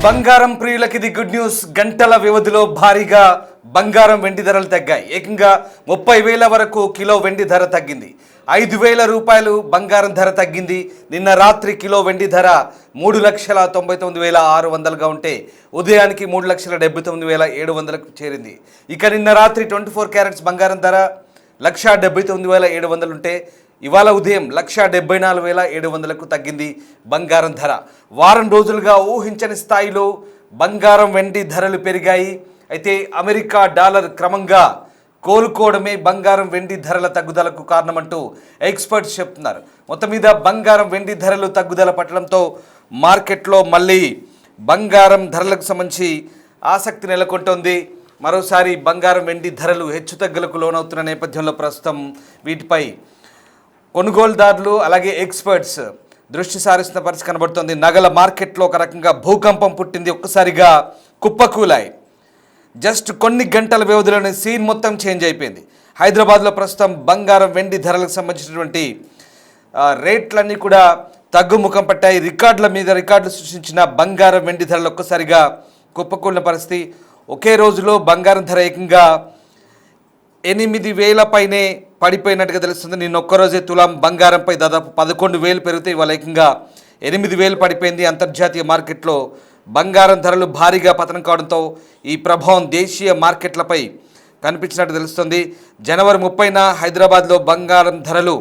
బంగారం ప్రియులకి ఇది good news. గంటల వ్యవధిలో భారీగా బంగారం వెండి ధరలు తగ్గాయి. ఏకంగా 30,000 వరకు కిలో వెండి ధర తగ్గింది. 5,000 రూపాయలు బంగారం ధర తగ్గింది. నిన్న రాత్రి కిలో వెండి ధర 3,99,600గా ఉంటే ఉదయానికి 3,79,700కు చేరింది. ఇక నిన్న రాత్రి 24 క్యారెట్స్ బంగారం ధర 1,79,700 ఉంటే ఇవాళ ఉదయం 1,74,700కు తగ్గింది బంగారం ధర. వారం రోజులుగా ఊహించని స్థాయిలో బంగారం వెండి ధరలు పెరిగాయి. అయితే అమెరికా డాలర్ క్రమంగా కోలుకోవడమే బంగారం వెండి ధరల తగ్గుదలకు కారణమంటూ ఎక్స్పర్ట్స్ చెప్తున్నారు. మొత్తం మీద బంగారం వెండి ధరలు తగ్గుదల పట్టడంతో మార్కెట్లో మళ్ళీ బంగారం ధరలకు సంబంధించి ఆసక్తి నెలకొంటోంది. మరోసారి బంగారం వెండి ధరలు హెచ్చుతగ్గులకు లోనవుతున్న నేపథ్యంలో ప్రస్తుతం వీటిపై కొనుగోలుదారులు అలాగే ఎక్స్పర్ట్స్ దృష్టి సారిస్తున్న పరిస్థితి కనబడుతోంది. నగల మార్కెట్లో ఒక రకంగా భూకంపం పుట్టింది. ఒక్కసారిగా కుప్పకూలాయి. జస్ట్ కొన్ని గంటల వ్యవధిలోనే సీన్ మొత్తం చేంజ్ అయిపోయింది. హైదరాబాద్లో ప్రస్తుతం బంగారం వెండి ధరలకు సంబంధించినటువంటి రేట్లన్నీ కూడా తగ్గుముఖం పట్టాయి. రికార్డుల మీద రికార్డులు సృష్టించిన బంగారం వెండి ధరలు ఒక్కసారిగా కుప్పకూలిన పరిస్థితి. ఒకే రోజులో బంగారం ధర ఏకంగా 8,000 పైనే పడిపోయినట్టుగా తెలుస్తుంది. నిన్న ఒక్కరోజే తులాం బంగారంపై దాదాపు 11,000 పెరిగితే ఇవాళ ఏకంగా 8,000 పడిపోయింది. అంతర్జాతీయ మార్కెట్లో బంగారం ధరలు భారీగా పతనం కావడంతో ఈ ప్రభావం దేశీయ మార్కెట్లపై కనిపించినట్టు తెలుస్తుంది. జనవరి 30న హైదరాబాద్లో బంగారం ధరలు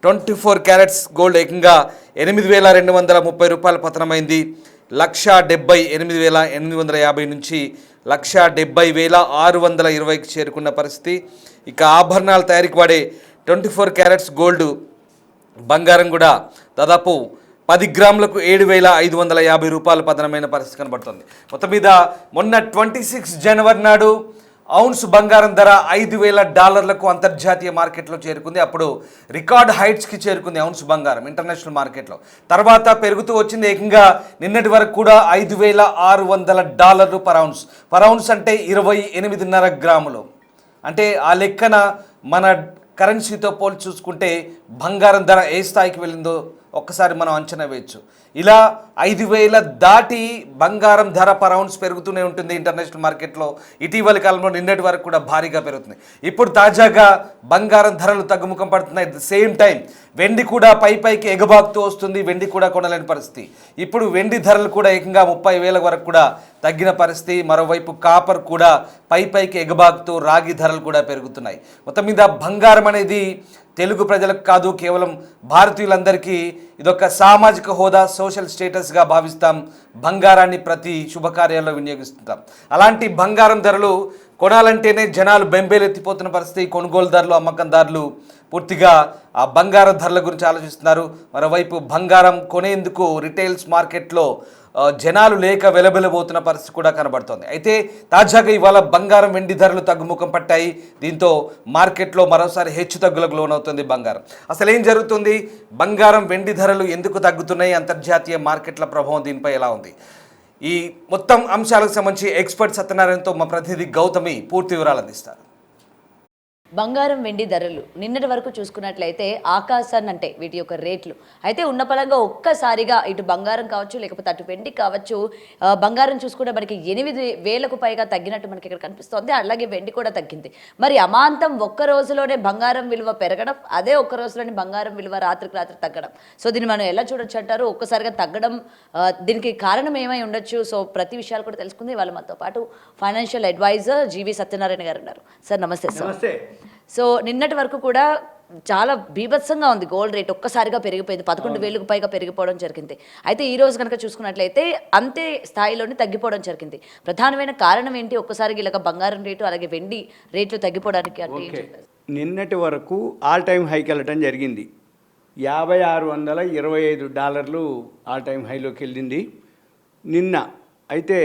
24 క్యారెట్స్ గోల్డ్ ఏకంగా 8,230 రూపాయలు పతనమైంది. 1,78,850 నుంచి 1,70,620కి చేరుకున్న పరిస్థితి. ఇక ఆభరణాల తయారీకి వాడే 24 క్యారెట్స్ గోల్డ్ బంగారం కూడా దాదాపు 10 గ్రాములకు 7,550 రూపాయలు పతనమైన పరిస్థితి కనబడుతుంది. మొత్తం మీద మొన్న 26 జనవరి నాడు ఔన్స్ బంగారం ధర $5,000 అంతర్జాతీయ మార్కెట్లో చేరుకుంది. అప్పుడు రికార్డ్ హైట్స్కి చేరుకుంది ఔన్స్ బంగారం ఇంటర్నేషనల్ మార్కెట్లో. తర్వాత పెరుగుతూ వచ్చింది. ఏకంగా నిన్నటి వరకు కూడా $5,600 పర్ ఔన్స్ అంటే 28.5 గ్రాములు. అంటే ఆ లెక్కన మన కరెన్సీతో పోల్చి చూసుకుంటే బంగారం ధర ఏ స్థాయికి వెళ్ళిందో ఒక్కసారి మనం అంచనా వేయచ్చు. ఇలా 5,000 దాటి బంగారం ధర పర్ ఔన్స్ పెరుగుతూనే ఉంటుంది ఇంటర్నేషనల్ మార్కెట్లో. ఇటీవలి కాలంలో నిన్నటి వరకు కూడా భారీగా పెరుగుతుంది. ఇప్పుడు తాజాగా బంగారం ధరలు తగ్గుముఖం పడుతున్నాయి. అట్ ద సేమ్ టైం వెండి కూడా పైకి ఎగబాకుతూ వస్తుంది. వెండి కూడా కొనలేని పరిస్థితి. ఇప్పుడు వెండి ధరలు కూడా ఏకంగా 30,000 వరకు కూడా తగ్గిన పరిస్థితి. మరోవైపు కాపర్ కూడా పైకి ఎగబాకుతూ రాగి ధరలు కూడా పెరుగుతున్నాయి. మొత్తం మీద బంగారం అనేది తెలుగు ప్రజలకు కాదు, కేవలం భారతీయులందరికీ ఇదొక సామాజిక హోదా, సోషల్ స్టేటస్గా భావిస్తాం. బంగారాన్ని ప్రతి శుభకార్యాల్లో వినియోగిస్తుంటాం. అలాంటి బంగారం ధరలు కొనాలంటేనే జనాలు బెంబేలెత్తిపోతున్న పరిస్థితి. కొనుగోలుదారులు, అమ్మకందారులు పూర్తిగా ఆ బంగారం ధరల గురించి ఆలోచిస్తున్నారు. మరోవైపు బంగారం కొనేందుకు రిటైల్స్ మార్కెట్లో జనాలు లేక వెలబెలబోతున్న పరిస్థితి కూడా కనబడుతోంది. అయితే తాజాగా ఇవాళ బంగారం వెండి ధరలు తగ్గుముఖం పట్టాయి. దీంతో మార్కెట్లో మరోసారి హెచ్చుతగ్గులకు లోనవుతుంది బంగారం. అసలు ఏం జరుగుతుంది? బంగారం వెండి ధరలు ఎందుకు తగ్గుతున్నాయి? అంతర్జాతీయ మార్కెట్ల ప్రభావం దీనిపై ఎలా ఉంది? ఈ మొత్తం అంశాలకు సంబంధించి ఎక్స్పర్ట్ సత్యనారాయణతో మా ప్రతినిధి గౌతమి పూర్తి వివరాలు అందిస్తారు. బంగారం వెండి ధరలు నిన్నటి వరకు చూసుకున్నట్లయితే ఆకాశాన్ని అంటే వీటి యొక్క రేట్లు అయితే ఉన్న పలంగా ఒక్కసారిగా ఇటు బంగారం కావచ్చు లేకపోతే అటు వెండి కావచ్చు, బంగారం చూసుకుంటే మనకి 8,000కు పైగా తగ్గినట్టు మనకి ఇక్కడ కనిపిస్తోంది. అలాగే వెండి కూడా తగ్గింది. మరి అమాంతం ఒక్క రోజులోనే బంగారం విలువ పెరగడం, అదే ఒక్క రోజులోనే బంగారం విలువ రాత్రికి రాత్రి తగ్గడం. సో దీన్ని మనం ఎలా చూడొచ్చు అంటారు? ఒక్కసారిగా తగ్గడం దీనికి కారణం ఏమై ఉండొచ్చు? సో ప్రతి విషయాలు కూడా తెలుసుకుంది. వాళ్ళ మనతో పాటు ఫైనాన్షియల్ అడ్వైజర్ జీవి సత్యనారాయణ గారు ఉన్నారు. సార్ నమస్తే. సార్ సో నిన్నటి వరకు కూడా చాలా బీభత్సంగా ఉంది గోల్డ్ రేట్. ఒక్కసారిగా పెరిగిపోయింది. 11,000కు పైగా పెరిగిపోవడం జరిగింది. అయితే ఈ రోజు కనుక చూసుకున్నట్లయితే అంతే స్థాయిలోనే తగ్గిపోవడం జరిగింది. ప్రధానమైన కారణం ఏంటి? ఒక్కసారిగా ఇలాగ బంగారం రేటు అలాగే వెండి రేట్లు తగ్గిపోవడానికి అంటే నిన్నటి వరకు ఆల్ టైమ్ హైకి వెళ్ళటం జరిగింది. $5,625 ఆల్ టైమ్ హైలోకి వెళ్ళింది నిన్న. అయితే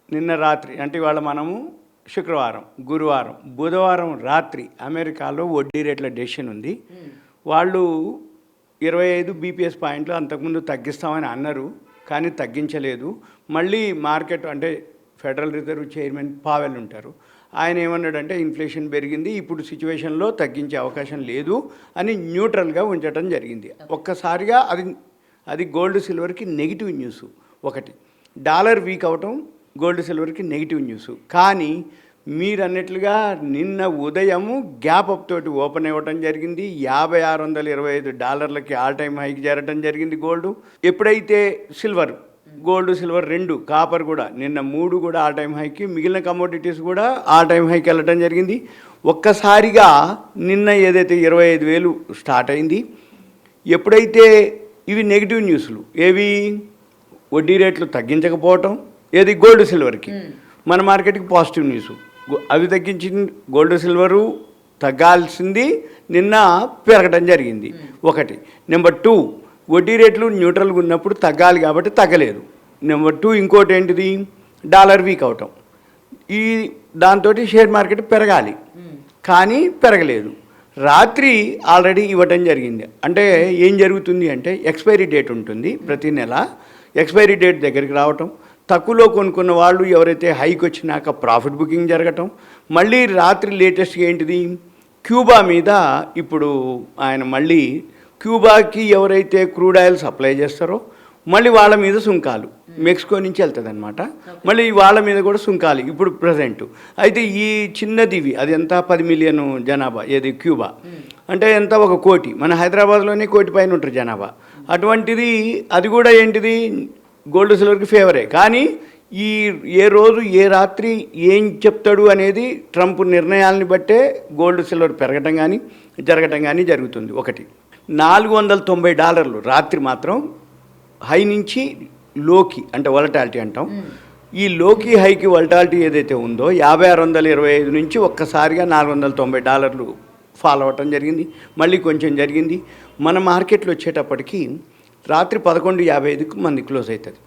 నిన్న రాత్రి అంటే ఇవాళ మనము శుక్రవారం, గురువారం, బుధవారం రాత్రి అమెరికాలో వడ్డీ రేట్ల డెసిషన్ ఉంది. వాళ్ళు 25 బీపీఎస్ పాయింట్లు అంతకుముందు తగ్గిస్తామని అన్నారు, కానీ తగ్గించలేదు. మళ్ళీ మార్కెట్ అంటే ఫెడరల్ రిజర్వ్ చైర్మన్ పావెల్ ఉంటారు, ఆయన ఏమన్నాడంటే ఇన్ఫ్లేషన్ పెరిగింది, ఇప్పుడు సిచ్యువేషన్లో తగ్గించే అవకాశం లేదు అని న్యూట్రల్గా ఉంచడం జరిగింది. ఒక్కసారిగా అది గోల్డ్ సిల్వర్కి నెగిటివ్ న్యూస్ ఒకటి. డాలర్ వీక్ అవటం గోల్డ్ సిల్వర్కి నెగిటివ్ న్యూస్. కానీ మీరు అన్నట్లుగా నిన్న ఉదయము గ్యాప్ అప్ తోటి ఓపెన్ అవ్వటం జరిగింది. $5,625 ఆల్ టైమ్ హైకి చేరటం జరిగింది గోల్డ్. ఎప్పుడైతే గోల్డ్ సిల్వర్ 2 కాపర్ కూడా నిన్న 3 కూడా ఆల్ టైమ్ హైకి, మిగిలిన కమోడిటీస్ కూడా ఆల్ టైమ్ హైకి వెళ్ళటం జరిగింది. ఒక్కసారిగా నిన్న ఏదైతే 25,000 స్టార్ట్ అయింది, ఎప్పుడైతే ఇవి నెగిటివ్ న్యూస్లు ఏవి, వడ్డీ రేట్లు తగ్గించకపోవటం, ఏది గోల్డ్ సిల్వర్కి, మన మార్కెట్కి పాజిటివ్ న్యూస్. అవి తగ్గించి గోల్డ్ సిల్వరు తగ్గాల్సింది నిన్న పెరగడం జరిగింది ఒకటి. నెంబర్ 2, వడ్డీ రేట్లు న్యూట్రల్గా ఉన్నప్పుడు తగ్గాలి కాబట్టి తగ్గలేదు. నెంబర్ 2 ఇంకోటి ఏంటిది, డాలర్ వీక్ అవటం. ఈ దాంతో షేర్ మార్కెట్ పెరగాలి కానీ పెరగలేదు. రాత్రి ఆల్రెడీ ఇవ్వటం జరిగింది. అంటే ఏం జరుగుతుంది అంటే ఎక్స్పైరీ డేట్ ఉంటుంది ప్రతి నెల, ఎక్స్పైరీ డేట్ దగ్గరికి రావటం, తక్కువలో కొనుక్కున్న వాళ్ళు ఎవరైతే హైక్ వచ్చినాక ప్రాఫిట్ బుకింగ్ జరగటం. మళ్ళీ రాత్రి లేటెస్ట్గా ఏంటిది, క్యూబా మీద ఇప్పుడు ఆయన మళ్ళీ క్యూబాకి ఎవరైతే క్రూడ్ ఆయిల్ సప్లై చేస్తారో మళ్ళీ వాళ్ళ మీద సుంకాలు, మెక్సికో నుంచి వెళ్తుంది అనమాట, మళ్ళీ వాళ్ళ మీద కూడా సుంకాలు ఇప్పుడు ప్రజెంట్. అయితే ఈ చిన్నదివి అది ఎంత 10 మిలియన్ జనాభా, ఏది క్యూబా అంటే ఎంత, 1 కోటి. మన హైదరాబాద్లోనే 1 కోటి పైన ఉంటారు జనాభా. అటువంటిది అది కూడా ఏంటిది గోల్డ్ సిల్వర్కి ఫేవరే. కానీ ఏ రోజు ఏ రాత్రి ఏం చెప్తాడు అనేది ట్రంప్ నిర్ణయాలని బట్టే గోల్డ్ సిల్వర్ పెరగటం కానీ జరగటం కానీ జరుగుతుంది. ఒకటి $490 రాత్రి మాత్రం హై నుంచి లోకి, అంటే వలటాలిటీ అంటాం. ఈ లోకి హైకి వలటాలిటీ ఏదైతే ఉందో 5,625 నుంచి ఒక్కసారిగా $490 ఫాల్ అవ్వటం జరిగింది. మళ్ళీ కొంచెం జరిగింది. మన మార్కెట్లో వచ్చేటప్పటికి రాత్రి 11:55కి మంది క్లోజ్ అవుతుంది.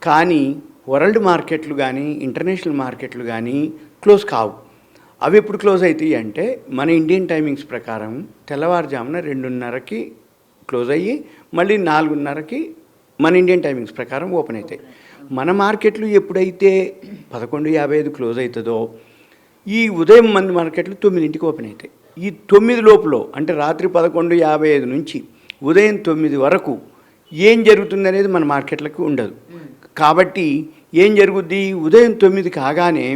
కానీ వరల్డ్ మార్కెట్లు కానీ ఇంటర్నేషనల్ మార్కెట్లు కానీ క్లోజ్ కావు. అవి ఎప్పుడు క్లోజ్ అవుతాయి అంటే మన ఇండియన్ టైమింగ్స్ ప్రకారం తెల్లవారుజామున 2:30కి క్లోజ్ అయ్యి మళ్ళీ 4:30కి మన ఇండియన్ టైమింగ్స్ ప్రకారం ఓపెన్ అవుతాయి. మన మార్కెట్లు ఎప్పుడైతే 11:55 క్లోజ్ అవుతుందో ఈ ఉదయం మన మార్కెట్లు 9ంటికి ఓపెన్ అవుతాయి. ఈ 9 లోపల అంటే రాత్రి 11:55 నుంచి ఉదయం 9 వరకు ఏం జరుగుతుంది అనేది మన మార్కెట్లకు ఉండదు. కాబట్టి ఏం జరుగుద్ది, ఉదయం 9 కాగానే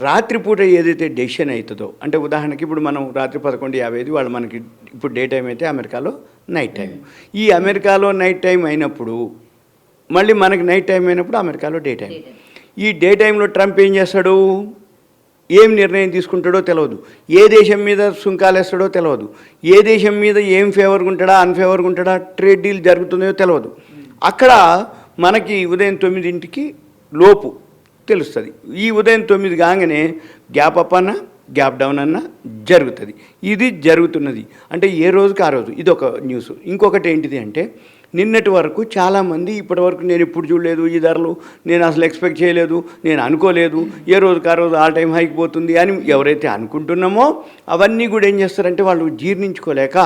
రాత్రిపూట ఏదైతే డెసిషన్ అవుతుందో, అంటే ఉదాహరణకి ఇప్పుడు మనం రాత్రి 11:55 వాళ్ళు మనకి ఇప్పుడు డే టైం అయితే అమెరికాలో నైట్ టైం. ఈ అమెరికాలో నైట్ టైం అయినప్పుడు మళ్ళీ మనకి నైట్ టైం అయినప్పుడు అమెరికాలో డే టైం. ఈ డే టైంలో ట్రంప్ ఏం చేస్తాడు, ఏం నిర్ణయం తీసుకుంటాడో తెలియదు, ఏ దేశం మీద సుంకాలు వేస్తాడో తెలియదు, ఏ దేశం మీద ఏం ఫేవర్గా ఉంటాడా అన్ఫేవర్గా ఉంటాడా, ట్రేడ్ డీల్ జరుగుతుందో తెలియదు. అక్కడ మనకి ఉదయం 9ంటికి లోపు తెలుస్తుంది. ఈ ఉదయం 9 కాగానే గ్యాప్ అప్ అన్నా గ్యాప్ డౌన్ అన్నా జరుగుతుంది. ఇది జరుగుతున్నది. అంటే ఏ రోజుకి ఆ రోజు ఇది ఒక న్యూస్. ఇంకొకటి ఏంటిది అంటే నిన్నటి వరకు చాలామంది ఇప్పటి వరకు నేను ఇప్పుడు చూడలేదు ఈ ధరలు, నేను అసలు ఎక్స్పెక్ట్ చేయలేదు, నేను అనుకోలేదు, ఏ రోజుకి ఆ రోజు ఆల్ టైం హైకి పోతుంది అని ఎవరైతే అనుకుంటున్నామో అవన్నీ కూడా ఏం చేస్తారంటే వాళ్ళు జీర్ణించుకోలేక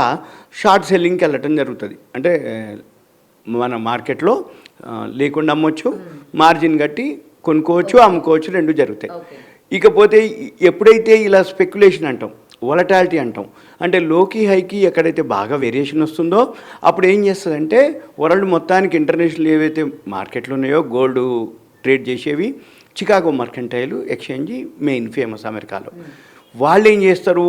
షార్ట్ సెల్లింగ్కి వెళ్ళటం జరుగుతుంది. అంటే మన మార్కెట్లో లేకుండా అమ్మొచ్చు, మార్జిన్ కట్టి కొనుక్కోవచ్చు, అమ్ముకోవచ్చు, 2 జరుగుతాయి. ఇకపోతే ఎప్పుడైతే ఇలా స్పెక్యులేషన్ అంటాం, వొలటాలిటీ అంటాం, అంటే లోకి హైకి ఎక్కడైతే బాగా వేరియేషన్ వస్తుందో అప్పుడు ఏం చేస్తుందంటే వరల్డ్ మొత్తానికి ఇంటర్నేషనల్ ఏవైతే మార్కెట్లు ఉన్నాయో గోల్డ్ ట్రేడ్ చేసేవి, Chicago mercantile exchange main famous అమెరికాలో, వాళ్ళు ఏం చేస్తారు,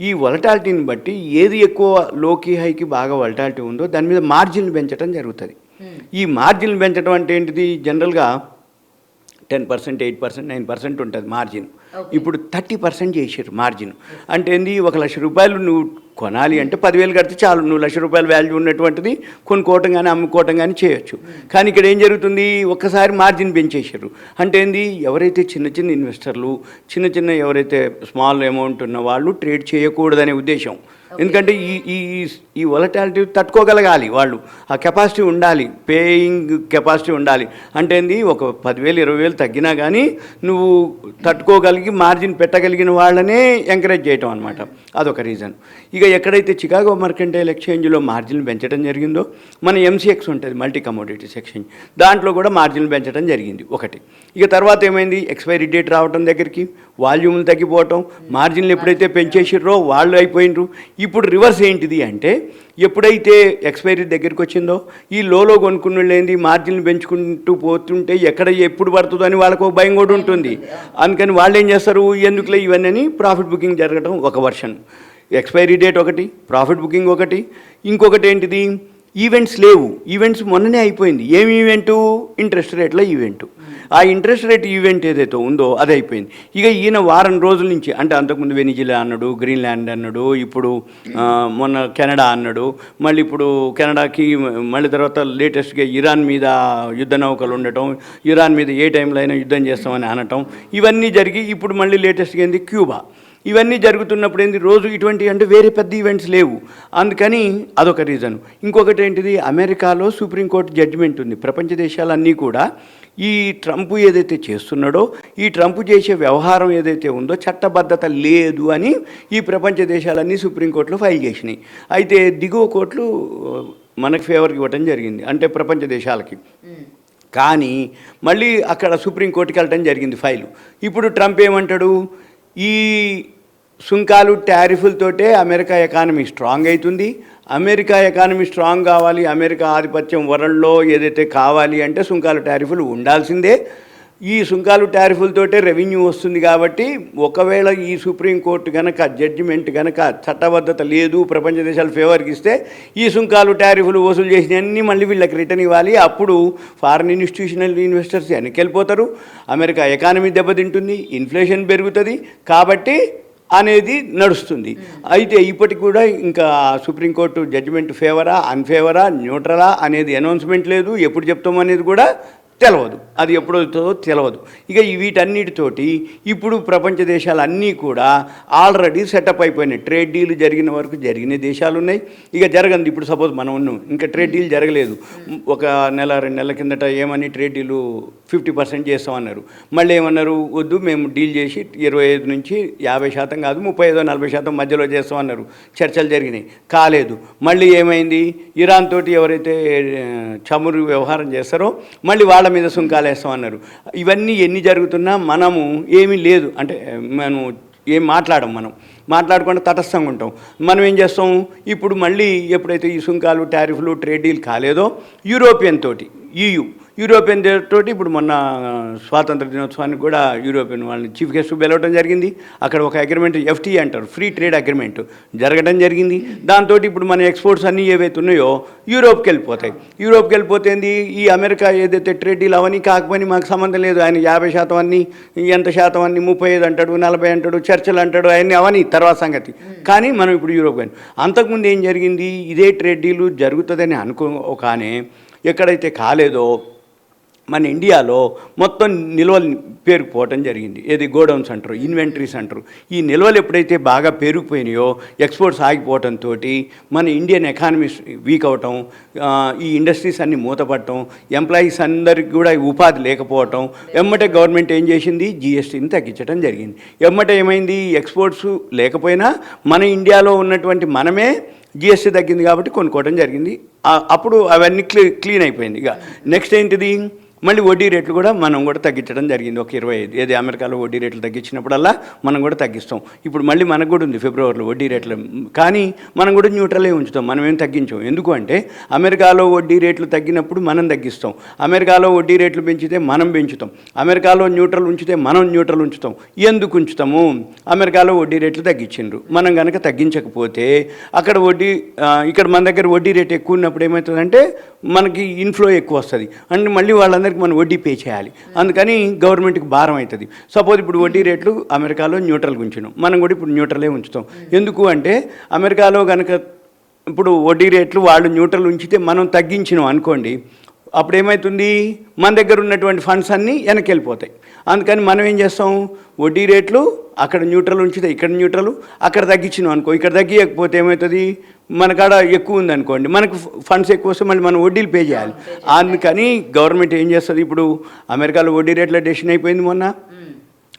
ఈ వొలటాలిటీని బట్టి ఏది ఎక్కువ లోకి హైకి బాగా వొలటాలిటీ ఉందో దాని మీద మార్జిన్లు పెంచడం జరుగుతుంది. ఈ మార్జిన్లు పెంచడం అంటే ఏంటిది, జనరల్గా 10%, 8%, 9% ఉంటుంది మార్జిన్. ఇప్పుడు 30% చేసారు మార్జిన్. అంటే ఏంది, ₹1,00,000 నువ్వు కొనాలి అంటే 10,000 కడితే చాలు, నువ్వు ₹1,00,000 వాల్యూ ఉన్నటువంటిది కొనుక్కోవటం కానీ అమ్ముకోవటం కానీ చేయొచ్చు. కానీ ఇక్కడ ఏం జరుగుతుంది, ఒక్కసారి మార్జిన్ పెంచేసారు. అంటే ఏంది, ఎవరైతే చిన్న చిన్న ఇన్వెస్టర్లు, చిన్న ఎవరైతే స్మాల్ అమౌంట్ ఉన్న వాళ్ళు ట్రేడ్ చేయకూడదనే ఉద్దేశం. ఎందుకంటే ఈ వొలటాలిటీ తట్టుకోగలగాలి, వాళ్ళు ఆ కెపాసిటీ ఉండాలి, పేయింగ్ కెపాసిటీ ఉండాలి. అంటే ఏంది, ఒక 10,000, 20,000 తగ్గినా కానీ నువ్వు తట్టుకోగలిగి మార్జిన్ పెట్టగలిగిన వాళ్ళనే ఎంకరేజ్ చేయటం అనమాట. అదొక రీజన్. ఇక ఎక్కడైతే చికాగో మర్కంటైల్ ఎక్స్చేంజ్లో మార్జిన్ పెంచడం జరిగిందో, మన MCX ఉంటుంది మల్టీ కమోడిటీస్ ఎక్స్చేంజ్, దాంట్లో కూడా మార్జిన్ పెంచడం జరిగింది ఒకటి. ఇక తర్వాత ఏమైంది, ఎక్స్పైరీ డేట్ రావడం దగ్గరికి వాల్యూమ్లు తగ్గిపోవటం, మార్జిన్లు ఎప్పుడైతే పెంచేసిర్రో వాళ్ళు అయిపోయినరు. ఇప్పుడు రివర్స్ ఏంటిది అంటే ఎప్పుడైతే ఎక్స్పైరీ దగ్గరికి వచ్చిందో ఈ లోలో కొనుక్కున్నోళ్ళేంది మార్జిన్లు పెంచుకుంటూ పోతుంటే ఎప్పుడు పడుతుందో అని వాళ్ళకు ఒక భయం కూడా ఉంటుంది. అందుకని వాళ్ళు ఏం చేస్తారు, ఎందుకులే ఇవన్నీ ప్రాఫిట్ బుకింగ్ జరగడం ఒక వర్షన్, ఎక్స్పైరీ డేట్ ఒకటి, ప్రాఫిట్ బుకింగ్ ఒకటి, ఇంకొకటి ఏంటిది ఈవెంట్స్ లేవు. ఈవెంట్స్ మొన్ననే అయిపోయింది. ఏమి ఈవెంటు? ఇంట్రెస్ట్ రేట్ల ఈవెంటు. ఆ ఇంట్రెస్ట్ రేట్ ఈవెంట్ ఏదైతే ఉందో అది అయిపోయింది. ఇక ఈయన వారం రోజుల నుంచి, అంటే అంతకుముందు వెనిజులా అన్నాడు, గ్రీన్లాండ్ అన్నాడు, ఇప్పుడు మొన్న కెనడా అన్నాడు, మళ్ళీ ఇప్పుడు కెనడాకి మళ్ళీ తర్వాత లేటెస్ట్గా ఇరాన్ మీద యుద్ధ నౌకలు ఉండటం, ఇరాన్ మీద ఏ టైంలో అయినా యుద్ధం చేస్తామని అనటం, ఇవన్నీ జరిగి ఇప్పుడు మళ్ళీ లేటెస్ట్గా ఏంది క్యూబా. ఇవన్నీ జరుగుతున్నప్పుడు ఏంది రోజు ఇటువంటి అంటే వేరే పెద్ద ఈవెంట్స్ లేవు. అందుకని అదొక రీజన్. ఇంకొకటి ఏంటిది, అమెరికాలో సుప్రీంకోర్టు జడ్జిమెంట్ ఉంది. ప్రపంచ దేశాలన్నీ కూడా ఈ ట్రంప్ ఏదైతే చేస్తున్నాడో ఈ ట్రంప్ చేసే వ్యవహారం ఏదైతే ఉందో చట్టబద్ధత లేదు అని ఈ ప్రపంచ దేశాలన్నీ సుప్రీంకోర్టులో ఫైల్ చేసినాయి. అయితే దిగువ కోర్టులు మనకు ఫేవర్కి ఇవ్వటం జరిగింది, అంటే ప్రపంచ దేశాలకి. కానీ మళ్ళీ అక్కడ సుప్రీంకోర్టుకి వెళ్ళటం జరిగింది ఫైలు. ఇప్పుడు ట్రంప్ ఏమంటాడు, ఈ సుంకాలు టారిఫ్లతోటే అమెరికా ఎకానమీ స్ట్రాంగ్ అవుతుంది, అమెరికా ఎకానమీ స్ట్రాంగ్ కావాలి, అమెరికా ఆధిపత్యం వరల్డ్లో ఏదైతే కావాలి అంటే సుంకాలు టారిఫ్లు ఉండాల్సిందే, ఈ సుంకాలు టారిఫ్లతోటే రెవెన్యూ వస్తుంది. కాబట్టి ఒకవేళ ఈ సుప్రీంకోర్టు కనుక జడ్జిమెంట్ కనుక చట్టబద్ధత లేదు, ప్రపంచ దేశాలు ఫేవర్కి ఇస్తే ఈ సుంకాలు టారిఫ్లు వసూలు చేసినవన్నీ మళ్ళీ వీళ్ళకి రిటర్న్ ఇవ్వాలి. అప్పుడు ఫారిన్ ఇన్స్టిట్యూషనల్ ఇన్వెస్టర్స్ వెనకెళ్ళిపోతారు, అమెరికా ఎకానమీ దెబ్బతింటుంది, ఇన్ఫ్లేషన్ పెరుగుతుంది, కాబట్టి అనేది నడుస్తుంది. అయితే ఇప్పటికి కూడా ఇంకా సుప్రీంకోర్టు జడ్జిమెంట్ ఫేవరా అన్ఫేవరా న్యూట్రలా అనేది అనౌన్స్మెంట్ లేదు, ఎప్పుడు చెప్తామో అనేది కూడా తెలియదు, అది ఎప్పుడు అవుతుందో తెలియదు. ఇక వీటన్నిటితోటి ఇప్పుడు ప్రపంచ దేశాలన్నీ కూడా ఆల్రెడీ సెటప్ అయిపోయినాయి. ట్రేడ్ డీల్ జరిగిన వరకు జరిగిన దేశాలు ఉన్నాయి, ఇక జరగండి. ఇప్పుడు సపోజ్ మనం ఉన్నాం, ఇంకా ట్రేడ్ డీల్ జరగలేదు, ఒక నెల 2 నెలల కిందట ఏమని ట్రేడ్ డీలు 50% చేస్తామన్నారు. మళ్ళీ ఏమన్నారు, వద్దు మేము డీల్ చేసి 25 నుంచి 50% కాదు 35-40% మధ్యలో చేస్తామన్నారు. చర్చలు జరిగినాయి, కాలేదు. మళ్ళీ ఏమైంది, ఇరాన్ తోటి ఎవరైతే చమురు వ్యవహారం చేస్తారో మళ్ళీ వాళ్ళ మీద సుంకాలు వేస్తామన్నారు. ఇవన్నీ ఎన్ని జరుగుతున్నా మనము ఏమీ లేదు అంటే మనం ఏం మనం మాట్లాడకుండా తటస్థంగా ఉంటాం. మనం ఏం చేస్తాం, ఇప్పుడు మళ్ళీ ఎప్పుడైతే ఈ సుంకాలు టారిఫ్లు ట్రేడ్ డీల్ కాలేదో యూరోపియన్ తోటి యూరోపియన్ తోటి ఇప్పుడు మొన్న స్వాతంత్ర దినోత్సవానికి కూడా యూరోపియన్ వాళ్ళని చీఫ్ గెస్ట్ పిలవడం జరిగింది. అక్కడ ఒక అగ్రిమెంట్ FTA అంటారు, ఫ్రీ ట్రేడ్ అగ్రిమెంట్ జరగడం జరిగింది. దాంతో ఇప్పుడు మన ఎక్స్పోర్ట్స్ అన్నీ ఏవైతే ఉన్నాయో యూరోప్కి వెళ్ళిపోతాయి. యూరోప్కి వెళ్ళిపోతేంది, ఈ అమెరికా ఏదైతే ట్రేడ్ డీల్ అవన్నీ కాకపోయినా మాకు సంబంధం లేదు, ఆయన 50% అన్నీ ఎంత శాతం అన్నీ 35 అంటాడు, 40 అంటాడు, చర్చలు అంటాడు, అవన్నీ అవన్నీ తర్వాత సంగతి. కానీ మనం ఇప్పుడు యూరోప్ కానీ అంతకుముందు ఏం జరిగింది, ఇదే ట్రేడ్ డీలు జరుగుతుందని అనుకోగానే ఎక్కడైతే కాలేదో మన ఇండియాలో మొత్తం నిల్వలు పేరుకుపోవటం జరిగింది. ఏది గోడౌన్స్ అంటారు, ఇన్వెంటరీస్ అంటారు. ఈ నిల్వలు ఎప్పుడైతే బాగా పెరిగిపోయినాయో ఎక్స్పోర్ట్స్ ఆగిపోవడంతో మన ఇండియన్ ఎకానమీ వీక్ అవటం, ఈ ఇండస్ట్రీస్ అన్నీ మూతపడటం, ఎంప్లాయీస్ అందరికి కూడా ఉపాధి లేకపోవటం, ఎమ్మటే గవర్నమెంట్ ఏం చేసింది, GSTని తగ్గించడం జరిగింది. ఎమ్మటే ఏమైంది, ఎక్స్పోర్ట్స్ లేకపోయినా మన ఇండియాలో ఉన్నటువంటి మనమే GST తగ్గింది కాబట్టి కొనుక్కోవడం జరిగింది. అప్పుడు అవన్నీ క్లీన్ అయిపోయింది. ఇక నెక్స్ట్ ఏంటిది, మళ్ళీ వడ్డీ రేట్లు కూడా మనం కూడా తగ్గించడం జరిగింది. ఒక 25 ఏది అమెరికాలో వడ్డీ రేట్లు తగ్గించినప్పుడల్లా మనం కూడా తగ్గిస్తాం. ఇప్పుడు మళ్ళీ మనకు కూడా ఉంది ఫిబ్రవరిలో వడ్డీ రేట్లు, కానీ మనం కూడా న్యూట్రలే ఉంచుతాం, మనం ఏం తగ్గించాం. ఎందుకు అంటే అమెరికాలో వడ్డీ రేట్లు తగ్గినప్పుడు మనం తగ్గిస్తాం, అమెరికాలో వడ్డీ రేట్లు పెంచితే మనం పెంచుతాం, అమెరికాలో న్యూట్రల్ ఉంచితే మనం న్యూట్రల్ ఉంచుతాం. ఎందుకు ఉంచుతాము, అమెరికాలో వడ్డీ రేట్లు తగ్గించిండ్రు, మనం కనుక తగ్గించకపోతే అక్కడ ఇక్కడ మన దగ్గర వడ్డీ రేట్ ఎక్కువ ఉన్నప్పుడు ఏమవుతుందంటే మనకి ఇన్ఫ్లో ఎక్కువ వస్తుంది, అంటే మళ్ళీ వాళ్ళందరికీ మనం వడ్డీ పే చేయాలి. అందుకని గవర్నమెంట్కి భారం అవుతుంది. సపోజ్ ఇప్పుడు వడ్డీ రేట్లు అమెరికాలో న్యూట్రల్గా ఉంచినాం, మనం కూడా ఇప్పుడు న్యూట్రలే ఉంచుతాం. ఎందుకు అంటే అమెరికాలో కనుక ఇప్పుడు వడ్డీ రేట్లు వాళ్ళు న్యూట్రల్ ఉంచితే మనం తగ్గించినాం అనుకోండి, అప్పుడు ఏమవుతుంది, మన దగ్గర ఉన్నటువంటి ఫండ్స్ అన్నీ వెనక్కి వెళ్ళిపోతాయి. అందుకని మనం ఏం చేస్తాం, వడ్డీ రేట్లు అక్కడ న్యూట్రల్ ఉంచితే ఇక్కడ న్యూట్రల్, అక్కడ తగ్గించినాం అనుకో, ఇక్కడ తగ్గియకపోతే ఏమవుతుంది, మన కాడ ఎక్కువ ఉంది అనుకోండి, మనకు ఫండ్స్ ఎక్కువ వస్తే మళ్ళీ మనం వడ్డీలు పే చేయాలి. అందుకని గవర్నమెంట్ ఏం చేస్తుంది, ఇప్పుడు అమెరికాలో వడ్డీ రేట్ల డెసిషన్ అయిపోయింది మొన్న,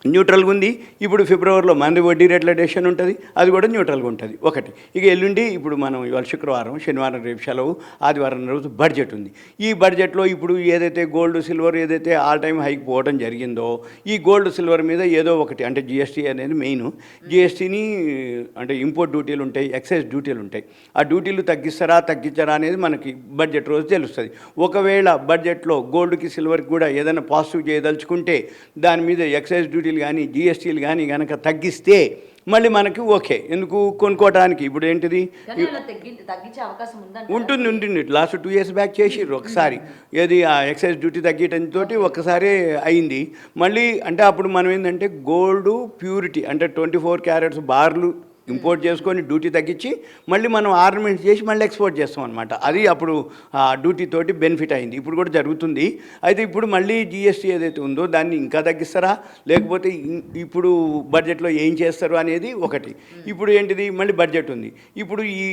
న్యూట్రల్గా ఉంది. ఇప్పుడు ఫిబ్రవరిలో మనది వడ్డీ రేట్ల డెసిషన్ ఉంటుంది, అది కూడా న్యూట్రల్గా ఉంటుంది ఒకటి. ఇక ఎల్లుండి ఇప్పుడు మనం ఇవాళ శుక్రవారం, శనివారం రేపు సెలవు, ఆదివారం రోజు బడ్జెట్ ఉంది. ఈ బడ్జెట్లో ఇప్పుడు ఏదైతే గోల్డ్ సిల్వర్ ఏదైతే ఆల్ టైమ్ హైక్ పోవడం జరిగిందో, ఈ గోల్డ్ సిల్వర్ మీద ఏదో ఒకటి అంటే జిఎస్టీ అనేది మెయిన్. జిఎస్టీని అంటే ఇంపోర్ట్ డ్యూటీలు ఉంటాయి, ఎక్సైజ్ డ్యూటీలు ఉంటాయి. ఆ డ్యూటీలు తగ్గించరా అనేది మనకి బడ్జెట్ రోజు తెలుస్తుంది. ఒకవేళ బడ్జెట్లో గోల్డ్కి సిల్వర్కి కూడా ఏదైనా పాజిటివ్ చేయదలుచుకుంటే దాని మీద ఎక్సైజ్ డ్యూటీ కానీ జిఎస్టీలు కానీ కనుక తగ్గిస్తే మళ్ళీ మనకి ఓకే. ఎందుకు కొనుక్కోవడానికి ఇప్పుడు ఏంటిది తగ్గించే అవకాశం ఉంటుంది. లాస్ట్ 2 years బ్యాక్ చేసిర్రు ఒకసారి, ఏది ఆ ఎక్సైజ్ డ్యూటీ తగ్గటంతో ఒక్కసారి అయింది. మళ్ళీ అంటే అప్పుడు మనం ఏంటంటే గోల్డ్ ప్యూరిటీ అంటే 24 క్యారెట్స్ బార్లు ఇంపోర్ట్ చేసుకొని డ్యూటీ తగ్గించి మళ్ళీ మనం ఆర్నమెంట్స్ చేసి మళ్ళీ ఎక్స్పోర్ట్ చేస్తాం అనమాట. అది అప్పుడు ఆ డ్యూటీ తోటి బెనిఫిట్ అయింది. ఇప్పుడు కూడా జరుగుతుంది. అయితే ఇప్పుడు మళ్ళీ జిఎస్టీ ఏదైతే ఉందో దాన్ని ఇంకా తగ్గిస్తారా, లేకపోతే ఇప్పుడు బడ్జెట్లో ఏం చేస్తారు అనేది ఒకటి. ఇప్పుడు ఏంటిది మళ్ళీ బడ్జెట్ ఉంది. ఇప్పుడు ఈ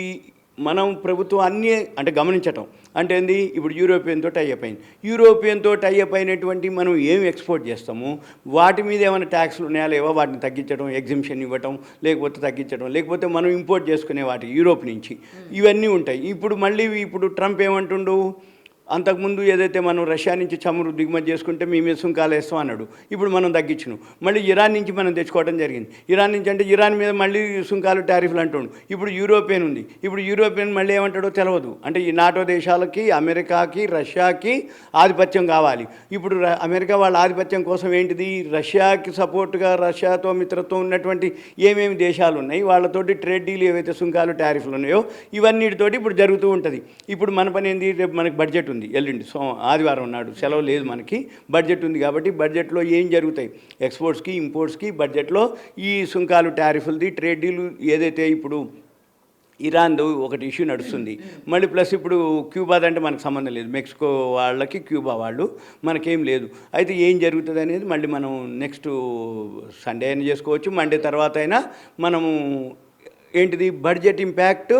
మనం ప్రభుత్వం అన్నీ అంటే గమనించటం అంటే ఏంది, ఇప్పుడు యూరోపియన్తో టైఅప్ అయింది. యూరోపియన్తో టైఅప్ అయినటువంటి మనం ఏం ఎక్స్పోర్ట్ చేస్తాము, వాటి మీద ఏమైనా ట్యాక్స్లు ఉన్నాయా లేవా, వాటిని తగ్గించడం, ఎగ్జిబిషన్ ఇవ్వటం, లేకపోతే తగ్గించడం, లేకపోతే మనం ఇంపోర్ట్ చేసుకునే వాటి యూరోప్ నుంచి ఇవన్నీ ఉంటాయి. ఇప్పుడు ట్రంప్ ఏమంటుండు, అంతకుముందు ఏదైతే మనం రష్యా నుంచి చమురు దిగుమతి చేసుకుంటే మీ మీద సుంకాలు వేస్తాం అన్నాడు. ఇప్పుడు మనం తగ్గించినాం. మళ్ళీ ఇరాన్ నుంచి మనం తెచ్చుకోవడం జరిగింది. ఇరాన్ నుంచి అంటే ఇరాన్ మీద మళ్ళీ సుంకాలు టారిఫ్లు అంటుండు. ఇప్పుడు యూరోపియన్ ఉంది. ఇప్పుడు యూరోపియన్ మళ్ళీ ఏమంటాడో తెలియదు. అంటే ఈ నాటో దేశాలకి, అమెరికాకి, రష్యాకి ఆధిపత్యం కావాలి. ఇప్పుడు అమెరికా వాళ్ళ ఆధిపత్యం కోసం ఏంటిది, రష్యాకి సపోర్ట్గా రష్యాతో మిత్రత్వం ఉన్నటువంటి ఏమేమి దేశాలు ఉన్నాయి వాళ్ళతోటి ట్రేడ్ డీల్ ఏవైతే సుంకాలు టారిఫ్లు ఉన్నాయో ఇవన్నిటితోటి ఇప్పుడు జరుగుతూ ఉంటుంది. ఇప్పుడు మన పని ఏంది, రేపు మనకి బడ్జెట్ ఉంది, ఎల్లుండి ఆదివారం నాడు సెలవు లేదు మనకి, బడ్జెట్ ఉంది. కాబట్టి బడ్జెట్లో ఏం జరుగుతాయి, ఎక్స్పోర్ట్స్కి ఇంపోర్ట్స్కి బడ్జెట్లో ఈ సుంకాలు టారిఫ్లది ట్రేడ్ డీల్ ఏదైతే ఇప్పుడు ఇరాన్ది ఒకటి ఇష్యూ నడుస్తుంది. మళ్ళీ ప్లస్ ఇప్పుడు క్యూబా అంటే మనకు సంబంధం లేదు, మెక్సికో వాళ్ళకి క్యూబా వాళ్ళు, మనకేం లేదు. అయితే ఏం జరుగుతుంది అనేది మళ్ళీ మనం నెక్స్ట్ సండే అయినా చేసుకోవచ్చు, మండే తర్వాత అయినా మనము ఏంటిది బడ్జెట్ ఇంపాక్ట్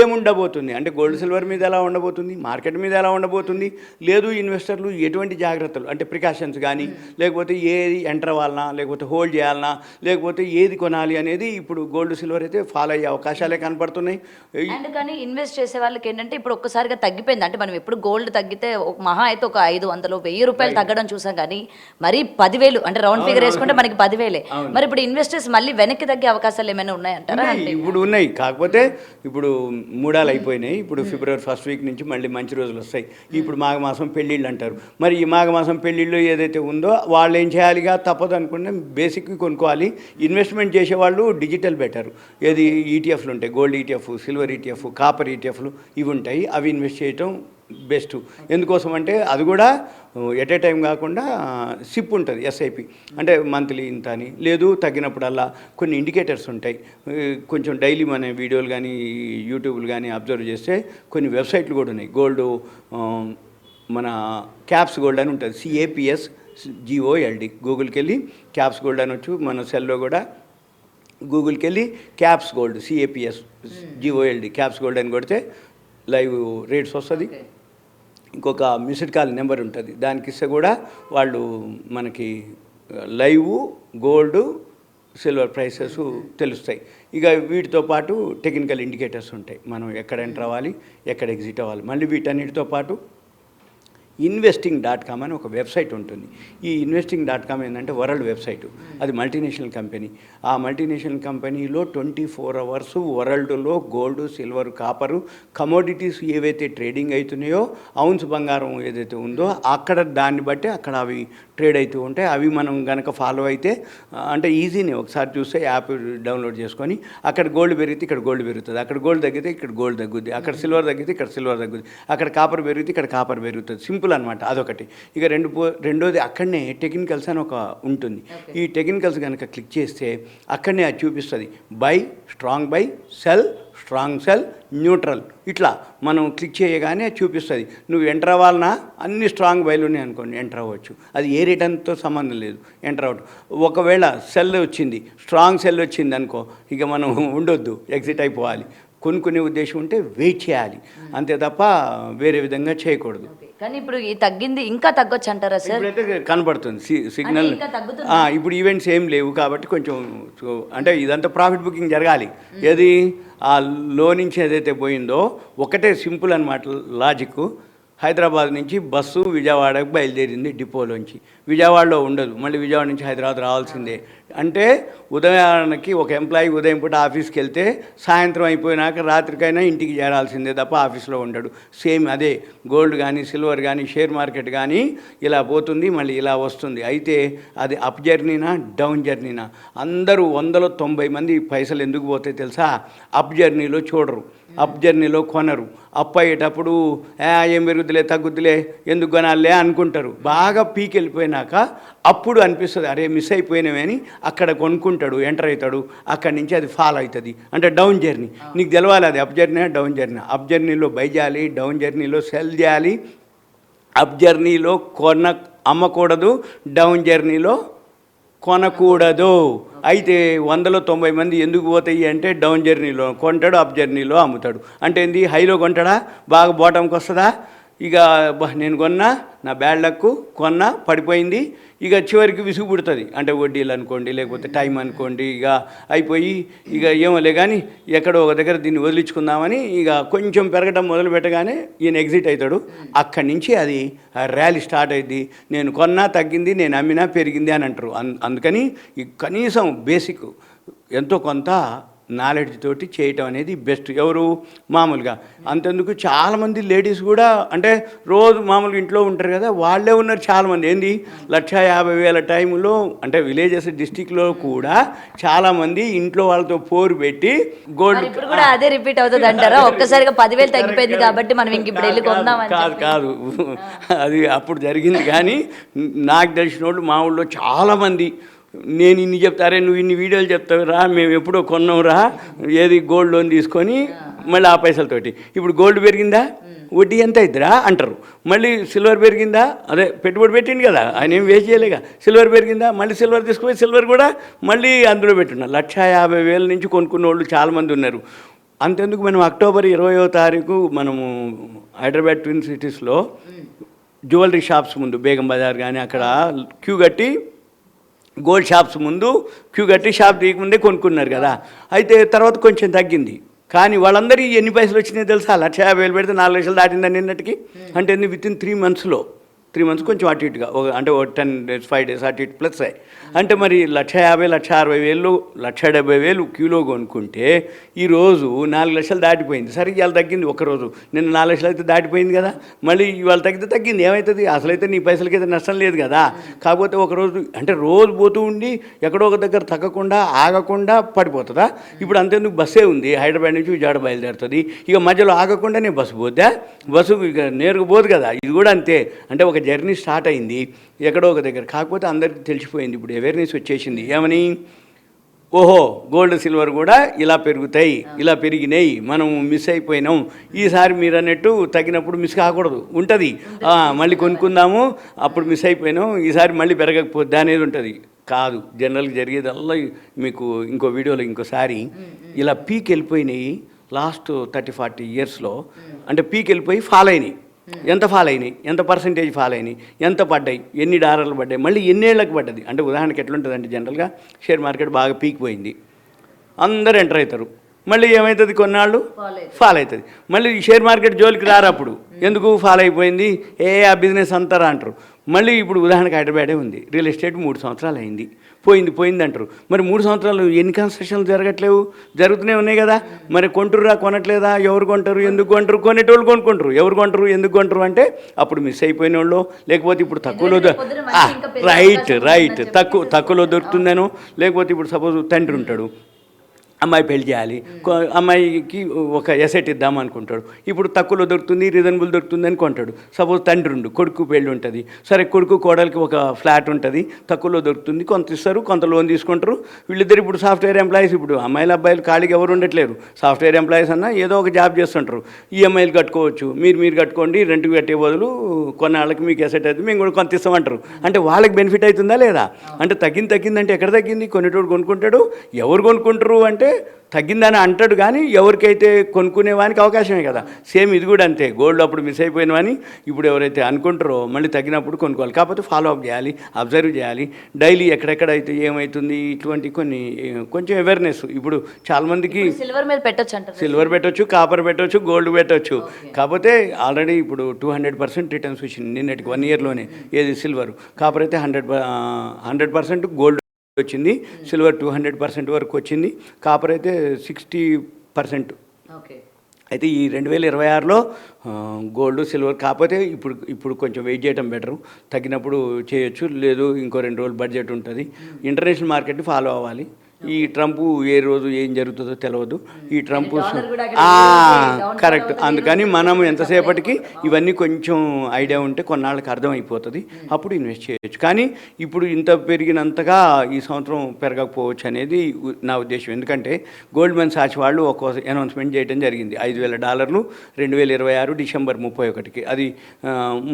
ఏముండబోతుంది అంటే గోల్డ్ సిల్వర్ మీద ఎలా ఉండబోతుంది, మార్కెట్ మీద ఎలా ఉండబోతుంది, లేదు ఇన్వెస్టర్లు ఎటువంటి జాగ్రత్తలు అంటే ప్రికాషన్స్ కానీ, లేకపోతే ఏది ఎంటర్ అవ్వాలన్నా, లేకపోతే హోల్డ్ చేయాలన్నా, లేకపోతే ఏది కొనాలి అనేది ఇప్పుడు గోల్డ్ సిల్వర్ అయితే ఫాలో అయ్యే అవకాశాలే కనపడుతున్నాయి. అండ్ కానీ ఇన్వెస్ట్ చేసే వాళ్ళకి ఏంటంటే ఇప్పుడు ఒక్కసారిగా తగ్గిపోయింది. అంటే మనం ఎప్పుడు గోల్డ్ తగ్గితే మహా అయితే ఒక 500 1000 రూపాయలు తగ్గడం చూసాం, కానీ మరి 10,000 అంటే రౌండ్ ఫిగర్ వేసుకుంటే మనకి 10,000. మరి ఇప్పుడు ఇన్వెస్టర్స్ మళ్ళీ వెనక్కి తగ్గే అవకాశాలు ఏమైనా ఉన్నాయంటారా? ఇప్పుడు ఉన్నాయి, కాకపోతే ఇప్పుడు మూడాలు అయిపోయినాయి. ఇప్పుడు ఫిబ్రవరి 1st వీక్ నుంచి మళ్ళీ మంచి రోజులు వస్తాయి. ఇప్పుడు మాఘమాసం పెళ్ళిళ్ళు అంటారు. మరి ఈ మాఘమాసం పెళ్ళిళ్ళు ఏదైతే ఉందో వాళ్ళు ఏం చేయాలిగా, తప్పదు అనుకుంటే బేసిక్వి కొనుక్కోవాలి. ఇన్వెస్ట్మెంట్ చేసేవాళ్ళు డిజిటల్ బెటర్, ఏది ఈటీఎఫ్లు ఉంటాయి, gold ETF, silver ETF, copper ఈటీఎఫ్లు ఇవి ఉంటాయి. అవి ఇన్వెస్ట్ చేయటం బెస్ట్. ఎందుకోసం అంటే అది కూడా ఎట్ ఏ టైం కాకుండా సిప్ ఉంటుంది, ఎస్ఐపి అంటే మంత్లీ ఇంత అని, లేదు తగ్గినప్పుడల్లా కొన్ని ఇండికేటర్స్ ఉంటాయి. కొంచెం డైలీ మన వీడియోలు కానీ యూట్యూబ్లు కానీ అబ్జర్వ్ చేస్తే కొన్ని వెబ్సైట్లు కూడా ఉన్నాయి. గోల్డ్ మన క్యాప్స్ గోల్డ్ అని ఉంటుంది, CAPS గూగుల్కి వెళ్ళి క్యాప్స్ గోల్డ్ అని వచ్చు. మన సెల్లో కూడా గూగుల్కి వెళ్ళి caps gold CAPS caps gold అని కొడితే లైవ్ రేట్స్ వస్తుంది. ఇంకొక మిస్డ్ కాల్ నెంబర్ ఉంటుంది, దానికి ఇస్తే కూడా వాళ్ళు మనకి లైవ్ గోల్డ్ సిల్వర్ ప్రైసెస్ తెలుస్తాయి. ఇక వీటితో పాటు టెక్నికల్ ఇండికేటర్స్ ఉంటాయి, మనం ఎక్కడ ఎంటర్ అవ్వాలి, ఎక్కడ ఎగ్జిట్ అవ్వాలి. మళ్ళీ వీటన్నిటితో పాటు investing.com అని ఒక వెబ్సైట్ ఉంటుంది. ఈ investing.com ఏంటంటే వరల్డ్ వెబ్సైట్, అది మల్టీనేషనల్ కంపెనీ. ఆ మల్టీనేషనల్ కంపెనీలో 24 hours వరల్డ్లో గోల్డ్, సిల్వర్, కాపరు, కమోడిటీస్ ఏవైతే ట్రేడింగ్ అవుతున్నాయో, ఔన్స్ బంగారం ఏదైతే ఉందో అక్కడ దాన్ని బట్టి అక్కడ అవి ట్రేడ్ అవుతూ ఉంటాయి. అవి మనం కనుక ఫాలో అయితే అంటే ఈజీనే, ఒకసారి చూస్తే యాప్ డౌన్లోడ్ చేసుకొని అక్కడ గోల్డ్ పెరిగితే ఇక్కడ గోల్డ్ పెరుగుతుంది, అక్కడ గోల్డ్ తగ్గితే ఇక్కడ గోల్డ్ తగ్గుద్ది, అక్కడ సిల్వర్ తగ్గితే ఇక్కడ సిల్వర్ తగ్గుద్ది, అక్కడ కాపర్ పెరిగితే ఇక్కడ కాపర్ పెరుగుతుంది. సింపుల్ అనమాట, అదొకటి. ఇక రెండోది అక్కడనే టెక్నికల్స్ అని ఒక ఉంటుంది. ఈ టెక్నికల్స్ కనుక క్లిక్ చేస్తే అక్కడనే అది చూపిస్తుంది, by, strong by, cell, strong cell, neutral. ఇట్లా మనం క్లిక్ చేయగానే చూపిస్తుంది. నువ్వు ఎంటర్ అవ్వాలన్నా అన్ని స్ట్రాంగ్ బైలు ఉన్నాయి అనుకోండి, ఎంటర్ అవ్వచ్చు. అది ఏ రిటర్న్తో సంబంధం లేదు, ఎంటర్ అవ్వడం. ఒకవేళ సెల్ వచ్చింది, స్ట్రాంగ్ సెల్ వచ్చింది అనుకో, ఇక మనం ఉండొద్దు, ఎగ్జిట్ అయిపోవాలి. కొనుక్కునే ఉద్దేశం ఉంటే వెయిట్ చేయాలి, అంతే తప్ప వేరే విధంగా చేయకూడదు. కానీ ఇప్పుడు ఈ తగ్గింది ఇంకా తగ్గొచ్చు అంటారా సార్? ఇప్పుడైతే కనబడుతుంది సిగ్నల్. ఇంకా తగ్గుతుందా? ఇప్పుడు ఈవెంట్స్ ఏం లేవు కాబట్టి కొంచెం అంటే ఇదంతా ప్రాఫిట్ బుకింగ్ జరగాలి. ఏది ఆ లో నుంచి ఏదైతే పోయిందో ఒకటే సింపుల్ అనమాట లాజిక్. హైదరాబాద్ నుంచి బస్సు విజయవాడకు బయలుదేరింది డిపోలోంచి. విజయవాడలో ఉండదు, మళ్ళీ విజయవాడ నుంచి హైదరాబాద్ రావాల్సిందే. అంటే ఉదయానికి ఒక ఎంప్లాయీ ఉదయం పూట ఆఫీస్కి వెళ్తే సాయంత్రం అయిపోయినాక రాత్రికైనా ఇంటికి చేరాల్సిందే తప్ప ఆఫీస్లో ఉండడు. సేమ్ అదే గోల్డ్ కానీ సిల్వర్ కానీ షేర్ మార్కెట్ కానీ ఇలా పోతుంది మళ్ళీ ఇలా వస్తుంది. అయితే అది అప్ జర్నీనా డౌన్ జర్నీనా? అందరూ 190 మంది పైసలు ఎందుకు పోతాయి తెలుసా? అప్ జర్నీలో చూడరు, అప్ జర్నీలో కొనరు. అప్ అయ్యేటప్పుడు ఏం పెరుగుద్దులే తగ్గుద్దులే ఎందుకు కొనాలే అనుకుంటారు. బాగా పీక్ వెళ్ళిపోయినాక అప్పుడు అనిపిస్తుంది అరే మిస్ అయిపోయినవని అక్కడ కొనుక్కుంటాడు, ఎంటర్ అవుతాడు. అక్కడి నుంచి అది ఫాలో అవుతుంది. అంటే డౌన్ జర్నీ. నీకు తెలవాలి అది up journey down journey. Up జర్నీలో బై చేయాలి, డౌన్ జర్నీలో సెల్ చేయాలి. అప్ జర్నీలో అమ్మకూడదు, డౌన్ జర్నీలో కొనకూడదు. అయితే 190 మంది ఎందుకు పోతాయి అంటే డౌన్ జర్నీలో కొంటాడు, అప్ జర్నీలో అమ్ముతాడు. అంటే ఏంది? హైలో కొంటాడా, బాగా బాటంకి వస్తుందా? ఇక నేను కొన్నా, నా బ్యాడ్ లక్ కొన్నా, పడిపోయింది. ఇక చివరికి విసుగు పుడుతుంది. అంటే వడ్డీలు అనుకోండి, లేకపోతే టైం అనుకోండి, ఇక అయిపోయి ఇక ఏమోలే కానీ ఎక్కడో ఒక దగ్గర దీన్ని వదిలించుకుందామని ఇక కొంచెం పెరగడం మొదలు పెట్టగానే ఈయన ఎగ్జిట్ అవుతాడు. అక్కడి నుంచి అది ర్యాలీ స్టార్ట్ అయింది. నేను కొన్నా తగ్గింది, నేను అమ్మినా పెరిగింది అని అంటారు. అందుకని కనీసం బేసిక్ ఎంతో కొంత నాలెడ్జ్ తోటి చేయటం అనేది బెస్ట్. ఎవరు మామూలుగా అంతెందుకు చాలామంది లేడీస్ కూడా అంటే రోజు మామూలుగా ఇంట్లో ఉంటారు కదా, వాళ్ళే ఉన్నారు చాలామంది. ఏంది 1,50,000 టైంలో అంటే విలేజెస్ డిస్టిక్లో కూడా చాలామంది ఇంట్లో వాళ్ళతో పోరు పెట్టి గోల్డ్. ఇప్పుడు కూడా అదే రిపీట్ అవుతుంది అంటారా? ఒక్కసారిగా 10,000 తగ్గిపోయింది కాబట్టి మనం ఇంక ఇప్పుడు వెళ్ళి కొందామని? కాదు అది అప్పుడు జరిగింది. కానీ నాకు తెలిసిన వాళ్ళు మా ఊళ్ళో చాలామంది నేను ఇన్ని చెప్తారే నువ్వు ఇన్ని వీడియోలు చెప్తావురా, మేము ఎప్పుడో కొన్నావురా ఏది గోల్డ్ లోన్ తీసుకొని మళ్ళీ ఆ పైసలతోటి. ఇప్పుడు గోల్డ్ పెరిగిందా, వడ్డీ ఎంత అవుతుందా అంటారు. మళ్ళీ సిల్వర్ పెరిగిందా, అదే పెట్టుబడి పెట్టింది కదా ఆయన ఏం వేస్ట్ చేయలేక. సిల్వర్ పెరిగిందా, మళ్ళీ సిల్వర్ తీసుకుపోయి సిల్వర్ కూడా మళ్ళీ అందులో పెట్టున్నారు. 1,50,000 నుంచి కొనుక్కున్న వాళ్ళు చాలామంది ఉన్నారు. అంతెందుకు మనం అక్టోబర్ 20వ తారీఖు మనము హైదరాబాద్ ట్విన్ సిటీస్లో జ్యువెలరీ షాప్స్ ముందు బేగం బజార్ కానీ అక్కడ క్యూ కట్టి గోల్డ్ షాప్స్ ముందు క్యూ కట్టి షాప్ తీయకముందే కొనుక్కున్నారు కదా. అయితే తర్వాత కొంచెం తగ్గింది. కానీ వాళ్ళందరికీ ఎన్ని పైసలు వచ్చినాయో తెలుసా? 1,50,000 పెడితే 4 లక్షలు దాటిందని నిన్నటికి. అంటే విత్ ఇన్ 3 మంత్స్లో 3 మంత్స్ కొంచెం అటు ఇటుగా అంటే 10 days 5 days అటు ఇటు ప్లస్ అయ్యి. అంటే మరి 1,50,000 1,60,000 1,70,000 క్యూలో కొనుక్కుంటే ఈరోజు 4 లక్షలు దాటిపోయింది. సరే ఇవాళ తగ్గింది ఒక్కరోజు, నిన్న 4 లక్షలు అయితే దాటిపోయింది కదా. మళ్ళీ ఇవాళ తగ్గితే తగ్గింది, ఏమవుతుంది? అసలైతే నీ పైసలకైతే నష్టం లేదు కదా. కాకపోతే ఒకరోజు అంటే రోజు పోతూ ఉండి ఎక్కడో ఒక దగ్గర తగ్గకుండా ఆగకుండా పడిపోతుందా? ఇప్పుడు అంతేందుకు బస్సే ఉంది, హైదరాబాద్ నుంచి విజయవాడ బయలుదేరుతుంది. ఇక మధ్యలో ఆగకుండానే బస్సు పోద్దా? బస్సు ఇక నేరుగా పోదు కదా. ఇది కూడా అంతే. అంటే ఒక జర్నీ స్టార్ట్ అయింది ఎక్కడో ఒక దగ్గర. కాకపోతే అందరికీ తెలిసిపోయింది, ఇప్పుడు అవేర్నెస్ వచ్చేసింది. ఏమని? ఓహో గోల్డ్ సిల్వర్ కూడా ఇలా పెరుగుతాయి, ఇలా పెరిగినాయి, మనం మిస్ అయిపోయినాం. ఈసారి మీరు అన్నట్టు తగ్గినప్పుడు మిస్ కాకూడదు, ఉంటుంది. మళ్ళీ కొనుక్కుందాము, అప్పుడు మిస్ అయిపోయినాం, ఈసారి మళ్ళీ పెరగకపోద్దా అనేది ఉంటుంది. కాదు, జనరల్గా జరిగేదల్లా మీకు ఇంకో వీడియోలో ఇంకోసారి ఇలా పీక్ వెళ్ళిపోయినాయి లాస్ట్ 30-40 ఇయర్స్లో. అంటే పీక్ వెళ్ళిపోయి ఫాల్ అయినాయి. ఎంత ఫాల్ అయినాయి, ఎంత పర్సంటేజ్ ఫాల్ అయినాయి, ఎంత పడ్డాయి, ఎన్ని డాలర్లు పడ్డాయి, మళ్ళీ ఎన్నేళ్లకు పడ్డది. అంటే ఉదాహరణకి ఎట్లుంటుందంటే జనరల్గా షేర్ మార్కెట్ బాగా పీక్ పోయింది, అందరూ ఎంటర్ అవుతారు. మళ్ళీ ఏమవుతుంది? కొన్నాళ్ళు ఫాల్ అవుతుంది. మళ్ళీ షేర్ మార్కెట్ జోలికి రారప్పుడు. ఎందుకు? ఫాల్ అయిపోయింది, ఆ బిజినెస్ అంటారా అంటారు. మళ్ళీ ఇప్పుడు ఉదాహరణకు హైదరాబాదే ఉంది, రియల్ ఎస్టేట్ 3 సంవత్సరాలు అయింది, పోయింది అంటారు. మరి 3 సంవత్సరాలు ఎన్ని కన్స్ట్రక్షన్లు జరగట్లేవు? జరుగుతూనే ఉన్నాయి కదా. మరి కొంటుర్రా, కొనట్లేదా? ఎవరు కొంటారు, ఎందుకు కొంటారు? కొనేటోళ్ళు కొనుక్కుంటారు. ఎవరు కొంటారు, ఎందుకు కొంటారు అంటే అప్పుడు మిస్ అయిపోయిన వాళ్ళు, లేకపోతే ఇప్పుడు తక్కువలో రైట్ తక్కువలో దొరుకుతుందేనో, లేకపోతే ఇప్పుడు సపోజ్ తండ్రి ఉంటాడు, అమ్మాయి పెళ్లి చేయాలి, అమ్మాయికి ఒక ఎసెట్ ఇద్దాం అనుకుంటాడు. ఇప్పుడు తక్కువలో దొరుకుతుంది, రీజనబుల్ దొరుకుతుంది అని కొంటాడు. సపోజ్ తండ్రి ఉండు, కొడుకు పెళ్ళి ఉంటుంది. సరే కొడుకు కోడలికి ఒక ఫ్లాట్ ఉంటుంది, తక్కువలో దొరుకుతుంది, కొంత ఇస్తారు, కొంత లోన్ తీసుకుంటారు. వీళ్ళిద్దరు ఇప్పుడు సాఫ్ట్వేర్ ఎంప్లాయీస్. ఇప్పుడు అమ్మాయిలు అబ్బాయిలు ఖాళీగా ఎవరు ఉండట్లేరు. సాఫ్ట్వేర్ ఎంప్లాయీస్ అన్నా ఏదో ఒక జాబ్ చేస్తుంటారు. ఈఎంఐలు కట్టుకోవచ్చు, మీరు కట్టుకోండి, రెంట్కి కట్టే బదులు కొన్నాళ్ళకి మీకు ఎసెట్ అవుతుంది, మేము కూడా కొంత ఇస్తామంటారు. అంటే వాళ్ళకి బెనిఫిట్ అవుతుందా లేదా? అంటే తగ్గిందంటే ఎక్కడ తగ్గింది? కొనేటోడు కొనుక్కుంటాడు. ఎవరు కొనుక్కుంటారు అంటే అంటే తగ్గిందని అంటాడు, కానీ ఎవరికైతే కొనుక్కునేవానికి అవకాశమే కదా. సేమ్ ఇది కూడా అంతే, గోల్డ్ అప్పుడు మిస్ అయిపోయినవని ఇప్పుడు ఎవరైతే అనుకుంటారో మళ్ళీ తగ్గినప్పుడు కొనుక్కోవాలి. కాకపోతే ఫాలో అప్ చేయాలి, అబ్జర్వ్ చేయాలి, డైలీ ఎక్కడెక్కడైతే ఏమవుతుంది ఇటువంటి కొన్ని కొంచెం అవేర్నెస్. ఇప్పుడు చాలామందికి సిల్వర్ మీద పెట్టొచ్చు అంటారు. సిల్వర్ పెట్టొచ్చు, కాపర్ పెట్టొచ్చు, గోల్డ్ పెట్టొచ్చు. కాకపోతే ఆల్రెడీ ఇప్పుడు 200% రిటర్న్స్ వచ్చింది నిన్నటికి 1 ఇయర్లోనే. ఏది సిల్వర్, కాపర్ అయితే 100% గోల్డ్ వచ్చింది, సిల్వర్ 200% వరకు వచ్చింది, కాపర్ అయితే 60%. ఓకే. అయితే ఈ 2026లో గోల్డ్ సిల్వర్, కాకపోతే ఇప్పుడు కొంచెం వెయిట్ చేయడం బెటరు. తగ్గినప్పుడు చేయొచ్చు, లేదు ఇంకో 2 రోజులు బడ్జెట్ ఉంటుంది. ఇంటర్నేషనల్ మార్కెట్ని ఫాలో అవ్వాలి. ఈ ట్రంప్ ఏ రోజు ఏం జరుగుతుందో తెలియదు. ఈ ట్రంప్ కరెక్ట్. అందుకని మనం ఎంతసేపటికి ఇవన్నీ కొంచెం ఐడియా ఉంటే కొన్నాళ్ళకి అర్థమైపోతుంది, అప్పుడు ఇన్వెస్ట్ చేయొచ్చు. కానీ ఇప్పుడు ఇంత పెరిగినంతగా ఈ సంవత్సరం పెరగకపోవచ్చు అనేది నా ఉద్దేశం. ఎందుకంటే గోల్డ్మెన్ సాచ్ వాళ్ళు ఒక అనౌన్స్మెంట్ చేయడం జరిగింది, $5,000 2026 డిసెంబర్ 31కి. అది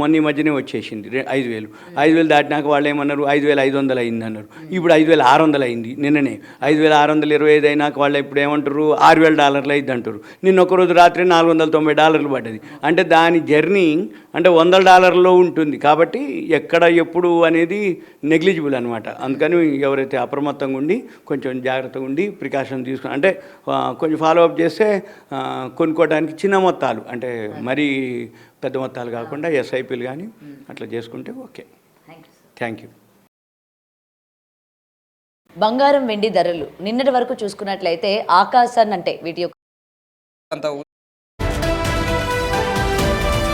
మొన్న ఈ మధ్యనే వచ్చేసింది 5,000 దాటినాక వాళ్ళు ఏమన్నారు, 5,500 అయింది అన్నారు. ఇప్పుడు 5,600 అయింది నిన్ననే. 5,625 అయినాక వాళ్ళు ఇప్పుడు ఏమంటారు, $6,000 అయింది అంటారు. నిన్న ఒకరోజు రాత్రి $490 పడ్డది. అంటే దాని జర్నీ అంటే $100 ఉంటుంది. కాబట్టి ఎక్కడ ఎప్పుడు అనేది నెగ్లిజిబుల్ అనమాట. అందుకని ఎవరైతే అప్రమత్తంగా ఉండి కొంచెం జాగ్రత్తగా ఉండి ప్రికాషన్ తీసుకుని అంటే కొంచెం ఫాలో అప్ చేస్తే కొనుక్కోవడానికి చిన్న మొత్తాలు, అంటే మరీ పెద్ద మొత్తాలు కాకుండా ఎస్ఐపీలు కానీ అట్లా చేసుకుంటే ఓకే. Thank you. బంగారం వెండి ధరలు నిన్నటి వరకు చూసుకున్నట్లయితే ఆకాశాన్ని అంటే వీటి యొక్క అంత